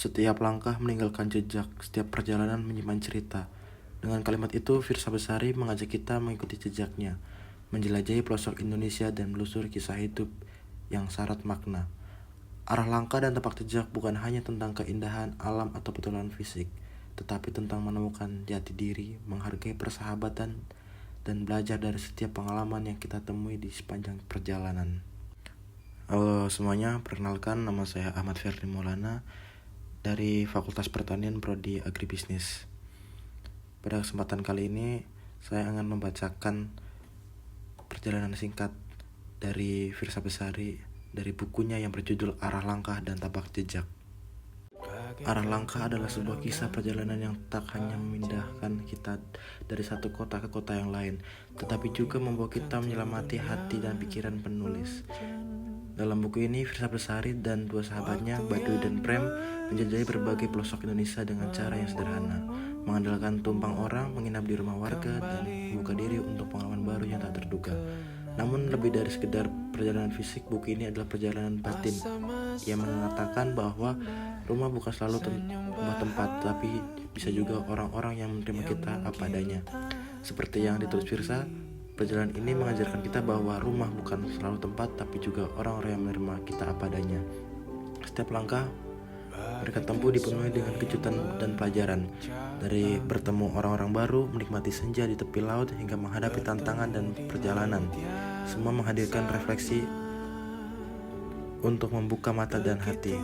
Setiap langkah meninggalkan jejak, setiap perjalanan menyimpan cerita. Dengan kalimat itu, Firsa Besari mengajak kita mengikuti jejaknya, menjelajahi pelosok Indonesia dan menelusuri kisah hidup yang syarat makna. Arah langkah dan tapak jejak bukan hanya tentang keindahan alam atau petualangan fisik, tetapi tentang menemukan jati diri, menghargai persahabatan, dan belajar dari setiap pengalaman yang kita temui di sepanjang perjalanan. Halo semuanya, perkenalkan nama saya Ahmad Ferdi Maulana dari Fakultas Pertanian Prodi Agribisnis. Pada kesempatan kali ini, saya akan membacakan perjalanan singkat dari Firsa Besari dari bukunya yang berjudul Arah Langkah dan Tapak Jejak. Arah langkah adalah sebuah kisah perjalanan yang tak hanya memindahkan kita dari satu kota ke kota yang lain, tetapi juga membawa kita menyelamati hati dan pikiran penulis. Dalam buku ini, Firsa Besari dan dua sahabatnya, Baduy dan Prem, menjelajahi berbagai pelosok Indonesia dengan cara yang sederhana, mengandalkan tumpang orang, menginap di rumah warga, dan membuka diri untuk pengalaman baru yang tak terduga. Namun lebih dari sekedar perjalanan fisik, buku ini adalah perjalanan batin. Ia mengatakan bahwa rumah bukan selalu tempat, tapi bisa juga orang-orang yang menerima kita apa adanya. Seperti yang ditulis Firsa, perjalanan ini mengajarkan kita bahwa rumah bukan selalu tempat, tapi juga orang-orang yang menerima kita apa adanya. Setiap langkah mereka tempuh dipenuhi dengan kejutan dan pelajaran. Dari bertemu orang-orang baru, menikmati senja di tepi laut, hingga menghadapi tantangan dan perjalanan. Semua menghadirkan refleksi untuk membuka mata dan hati,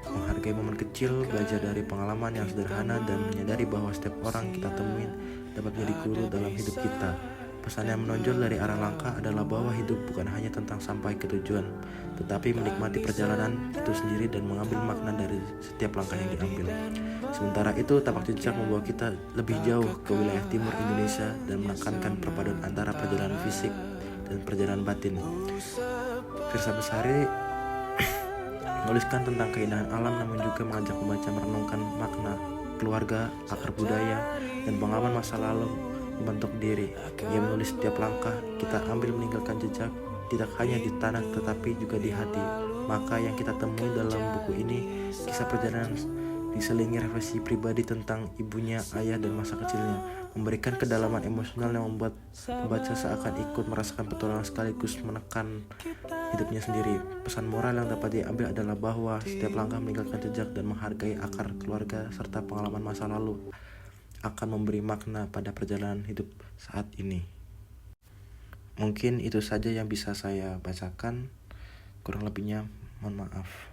menghargai momen kecil, belajar dari pengalaman yang sederhana, dan menyadari bahwa setiap orang kita temuin dapat menjadi guru dalam hidup kita. Pesan yang menonjol dari arah langkah adalah bahwa hidup bukan hanya tentang sampai ke tujuan, tetapi menikmati perjalanan itu sendiri dan mengambil makna dari setiap langkah yang diambil. Sementara itu, tapak jejak membawa kita lebih jauh ke wilayah timur Indonesia dan menekankan perpaduan antara perjalanan fisik dan perjalanan batin. Firsa Besari menuliskan tentang keindahan alam, namun juga mengajak pembaca merenungkan makna keluarga, akar budaya, dan pengalaman masa lalu membentuk diri. Ia menulis setiap langkah kita ambil meninggalkan jejak tidak hanya di tanah tetapi juga di hati. Maka yang kita temui dalam buku ini kisah perjalanan diselingi refleksi pribadi tentang ibunya, ayah, dan masa kecilnya, memberikan kedalaman emosional yang membuat pembaca seakan ikut merasakan petualangan sekaligus menekan hidupnya sendiri. Pesan moral yang dapat diambil adalah bahwa setiap langkah meninggalkan jejak dan menghargai akar keluarga serta pengalaman masa lalu akan memberi makna pada perjalanan hidup saat ini. Mungkin itu saja yang bisa saya bacakan, kurang lebihnya mohon maaf.